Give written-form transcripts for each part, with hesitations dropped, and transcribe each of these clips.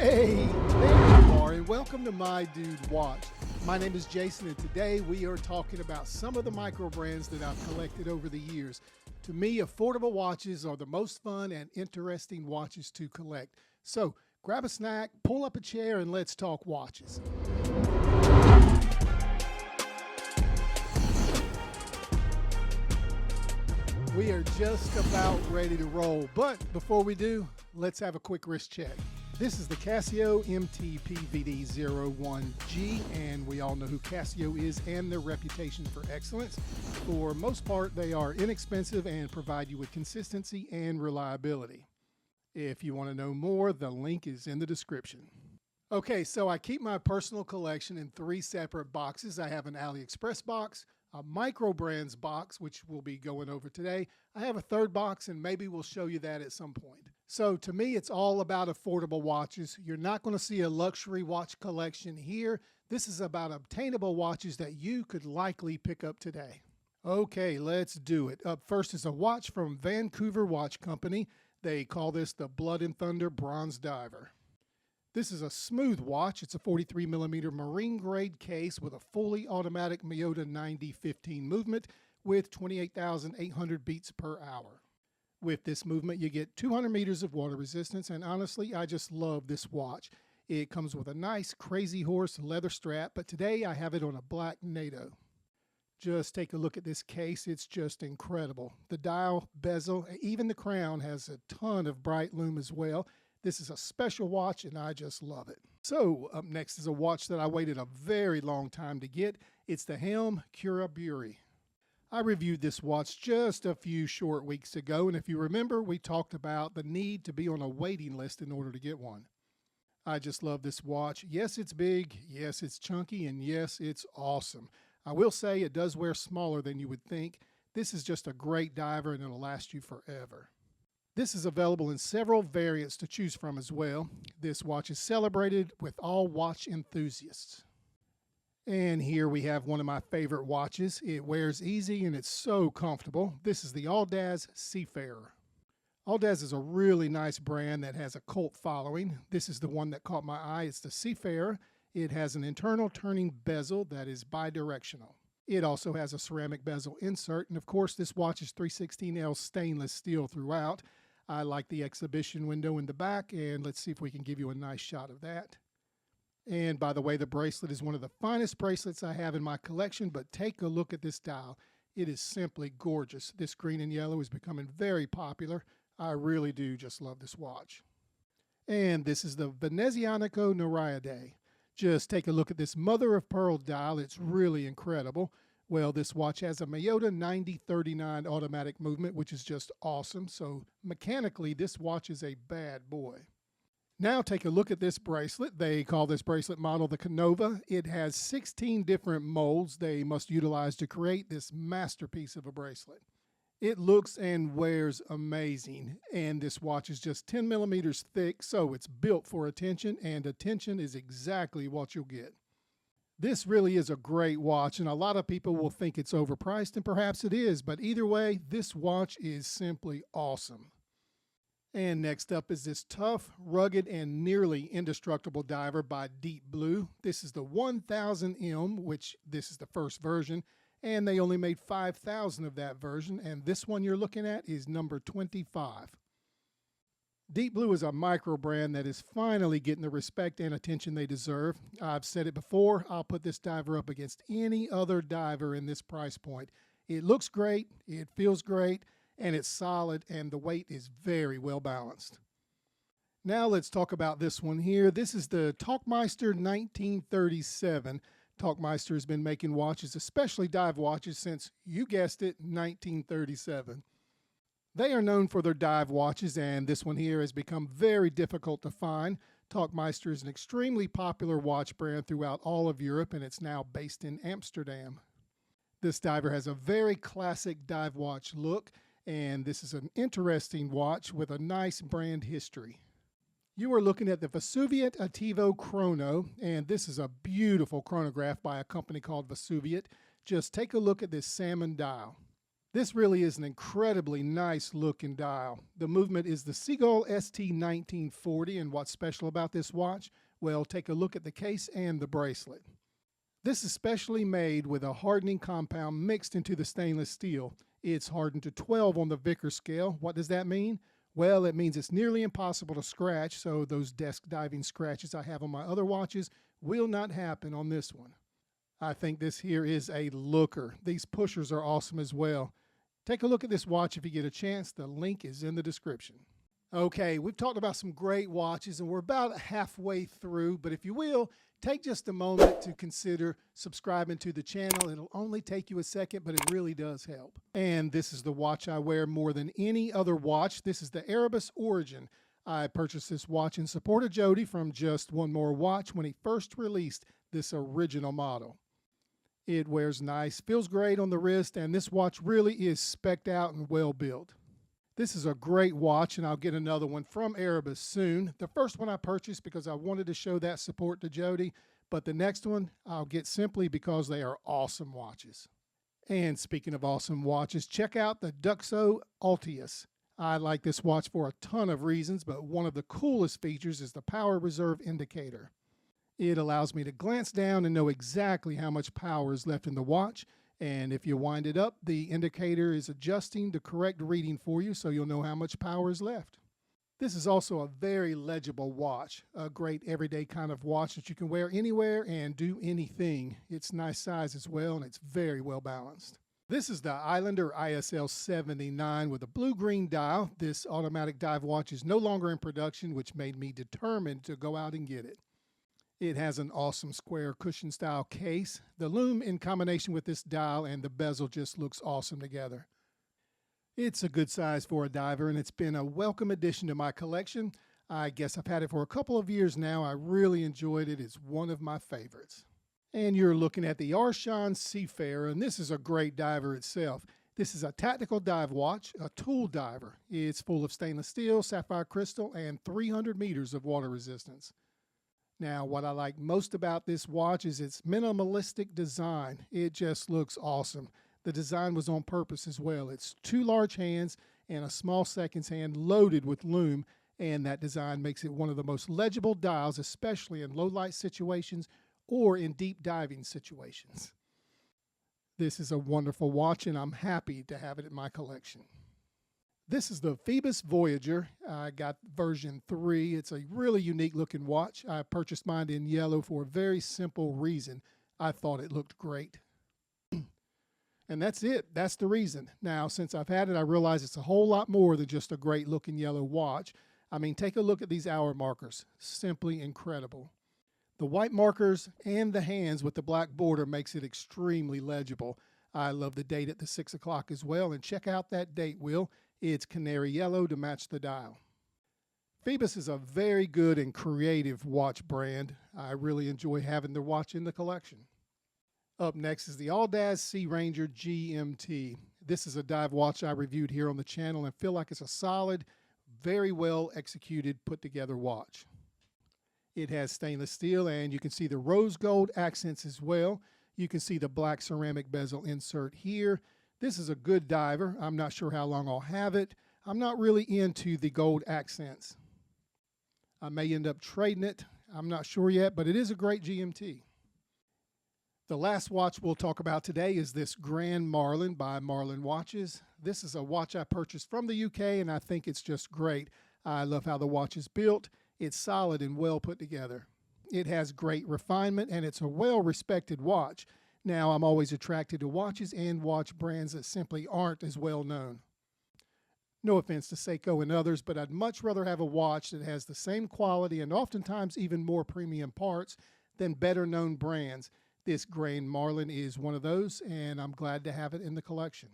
Hey, there you are, and welcome to My Dude Watch. My name is Jason, and today we are talking about some of the micro brands that I've collected over the years. To me, affordable watches are the most fun and interesting watches to collect. So grab a snack, pull up a chair, and let's talk watches. We are just about ready to roll, but before we do, let's have a quick wrist check. This is the Casio MT-PVD-01G, and we all know who Casio is and their reputation for excellence. For most part, they are inexpensive and provide you with consistency and reliability. If you want to know more, the link is in the description. Okay, so I keep my personal collection in 3 separate boxes. I have an AliExpress box, a Microbrands box, which we'll be going over today. I have a third box, and maybe we'll show you that at some point. So to me, it's all about affordable watches. You're not going to see a luxury watch collection here. This is about obtainable watches that you could likely pick up today. Okay, let's do it. Up first is a watch from Vancouver Watch Company. They call this the Blood and Thunder Bronze Diver. This is a smooth watch. It's a 43mm marine grade case with a fully automatic Miyota 90-15 movement with 28,800 beats per hour. With this movement, you get 200 meters of water resistance, and honestly, I just love this watch. It comes with a nice Crazy Horse leather strap, but today I have it on a black NATO. Just take a look at this case. It's just incredible. The dial, bezel, even the crown has a ton of bright lume as well. This is a special watch, and I just love it. So up next is a watch that I waited a very long time to get. It's the Helm Khuraburi. I reviewed this watch just a few short weeks ago, and if you remember, we talked about the need to be on a waiting list in order to get one. I just love this watch. Yes, it's big. Yes, it's chunky. And yes, it's awesome. I will say it does wear smaller than you would think. This is just a great diver, and it'll last you forever. This is available in several variants to choose from as well. This watch is celebrated with all watch enthusiasts. And here we have one of my favorite watches. It wears easy and it's so comfortable. This is the Audaz Seafarer. Audaz is a really nice brand that has a cult following. This is the one that caught my eye. It's the Seafarer. It has an internal turning bezel that is bidirectional. It also has a ceramic bezel insert, and of course this watch is 316L stainless steel throughout. I like the exhibition window in the back, and let's see if we can give you a nice shot of that. And by the way, the bracelet is one of the finest bracelets I have in my collection, but take a look at this dial. It is simply gorgeous. This green and yellow is becoming very popular. I really do just love this watch. And this is the Venezianico Noriade. Just take a look at this mother of pearl dial. It's really incredible. Well, this watch has a Miyota 90-39 automatic movement, which is just awesome. So mechanically, this watch is a bad boy. Now take a look at this bracelet. They call this bracelet model the Canova. It has 16 different molds they must utilize to create this masterpiece of a bracelet. It looks and wears amazing, and this watch is just 10 millimeters thick, so it's built for attention, and attention is exactly what you'll get. This really is a great watch, and a lot of people will think it's overpriced, and perhaps it is, but either way, this watch is simply awesome. And next up is this tough, rugged, and nearly indestructible diver by Deep Blue. This is the 1000M, which this is the first version, and they only made 5,000 of that version, and this one you're looking at is number 25. Deep Blue is a micro brand that is finally getting the respect and attention they deserve. I've said it before, I'll put this diver up against any other diver in this price point. It looks great, it feels great, and it's solid, and the weight is very well balanced. Now let's talk about this one here. This is the Tauchmeister 1937. Tauchmeister has been making watches, especially dive watches, since, you guessed it, 1937. They are known for their dive watches, and this one here has become very difficult to find. Tauchmeister is an extremely popular watch brand throughout all of Europe, and it's now based in Amsterdam. This diver has a very classic dive watch look, and this is an interesting watch with a nice brand history. You are looking at the Vesuviate Attivo-Chrono, and this is a beautiful chronograph by a company called Vesuviate. Just take a look at this salmon dial. This really is an incredibly nice looking dial. The movement is the Seagull ST1940, and what's special about this watch? Well, take a look at the case and the bracelet. This is specially made with a hardening compound mixed into the stainless steel. It's hardened to 12 on the Vickers scale. What does that mean? Well, it means it's nearly impossible to scratch, so those desk diving scratches I have on my other watches will not happen on this one. I think this here is a looker. These pushers are awesome as well. Take a look at this watch if you get a chance. The link is in the description. Okay, we've talked about some great watches and we're about halfway through, but if you will, take just a moment to consider subscribing to the channel. It'll only take you a second, but it really does help. And this is the watch I wear more than any other watch. This is the Erebus Origin. I purchased this watch in support of Jody from Just One More Watch when he first released this original model. It wears nice, feels great on the wrist, and this watch really is spec'd out and well built. This is a great watch, and I'll get another one from Erebus soon. The first one I purchased because I wanted to show that support to Jody, but the next one I'll get simply because they are awesome watches. And speaking of awesome watches, check out the Duxot Altius. I like this watch for a ton of reasons, but one of the coolest features is the power reserve indicator. It allows me to glance down and know exactly how much power is left in the watch. And if you wind it up, the indicator is adjusting the correct reading for you so you'll know how much power is left. This is also a very legible watch, a great everyday kind of watch that you can wear anywhere and do anything. It's nice size as well, and it's very well balanced. This is the Islander ISL 79 with a blue-green dial. This automatic dive watch is no longer in production, which made me determined to go out and get it. It has an awesome square cushion style case. The lume in combination with this dial and the bezel just looks awesome together. It's a good size for a diver and it's been a welcome addition to my collection. I guess I've had it for a couple of years now. I really enjoyed it. It's one of my favorites. And you're looking at the Archon Seafarer, and this is a great diver itself. This is a tactical dive watch, a tool diver. It's full of stainless steel, sapphire crystal, and 300 meters of water resistance. Now, what I like most about this watch is its minimalistic design. It just looks awesome. The design was on purpose as well. It's two large hands and a small seconds hand loaded with lume, and that design makes it one of the most legible dials, especially in low light situations or in deep diving situations. This is a wonderful watch, and I'm happy to have it in my collection. This is the Phoibos Voyager. I got version 3. It's a really unique looking watch. I purchased mine in yellow for a very simple reason. I thought it looked great. And that's it. That's the reason. Now, since I've had it, I realize it's a whole lot more than just a great looking yellow watch. I mean, take a look at these hour markers. Simply incredible. The white markers and the hands with the black border makes it extremely legible. I love the date at the 6 o'clock as well. And check out that date wheel. It's canary yellow to match the dial. Phoibos is a very good and creative watch brand. I really enjoy having their watch in the collection. Up next is the Audaz Sea Ranger GMT. This is a dive watch I reviewed here on the channel and feel like it's a solid, very well executed, put together watch. It has stainless steel and you can see the rose gold accents as well. You can see the black ceramic bezel insert here. This is a good diver. I'm not sure how long I'll have it. I'm not really into the gold accents. I may end up trading it. I'm not sure yet, but it is a great GMT. The last watch we'll talk about today is this Grand Marlin by Marlin Watches. This is a watch I purchased from the UK and I think it's just great. I love how the watch is built. It's solid and well put together. It has great refinement and it's a well-respected watch. Now, I'm always attracted to watches and watch brands that simply aren't as well known. No offense to Seiko and others, but I'd much rather have a watch that has the same quality and oftentimes even more premium parts than better known brands. This Grand Marlin is one of those, and I'm glad to have it in the collection.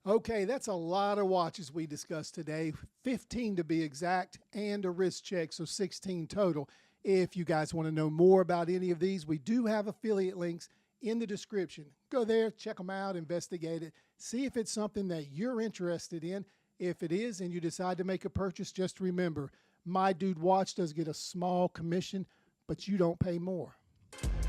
Okay, that's a lot of watches we discussed today, 15 to be exact, and a wrist check, so 16 total. If you guys want to know more about any of these, we do have affiliate links in the description. Go there, check them out, investigate it, see if it's something that you're interested in. If it is and you decide to make a purchase, just remember, My Dude Watch does get a small commission, but you don't pay more.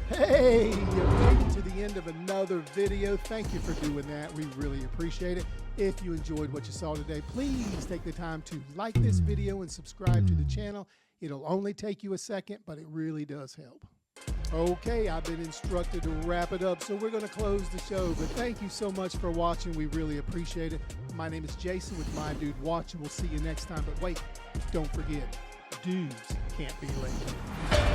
Hey, you made it to the end of another video. Thank you for doing that. We really appreciate it. If you enjoyed what you saw today, please take the time to like this video and subscribe to the channel. It'll only take you a second, but it really does help. Okay, I've been instructed to wrap it up, so we're going to close the show. But thank you so much for watching. We really appreciate it. My name is Jason with My Dude Watch, and we'll see you next time. But wait, don't forget, dudes can't be late.